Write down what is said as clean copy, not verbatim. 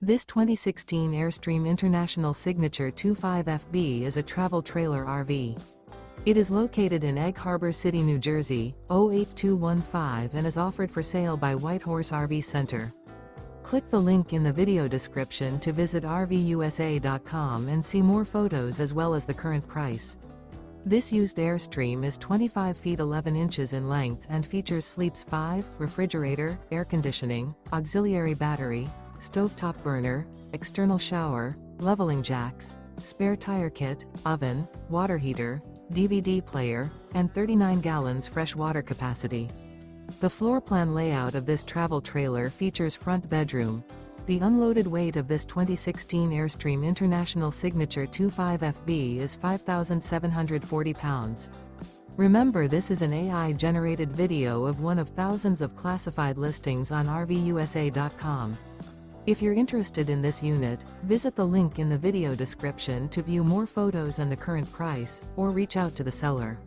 This 2016 Airstream International Signature 25FB is a travel trailer RV. It is located in Egg Harbor City, New Jersey, 08215 and is offered for sale by Whitehorse RV Center. Click the link in the video description to visit RVUSA.com and see more photos as well as the current price. This used Airstream is 25 feet 11 inches in length and features sleeps 5, refrigerator, air conditioning, auxiliary battery, stovetop burner, external shower, leveling jacks, spare tire kit, oven, water heater, DVD player, and 39 gallons fresh water capacity. The floor plan layout of this travel trailer features front bedroom. The unloaded weight of this 2016 Airstream International Signature 25FB is 5,740 pounds. Remember, this is an AI-generated video of one of thousands of classified listings on RVUSA.com. If you're interested in this unit, visit the link in the video description to view more photos and the current price, or reach out to the seller.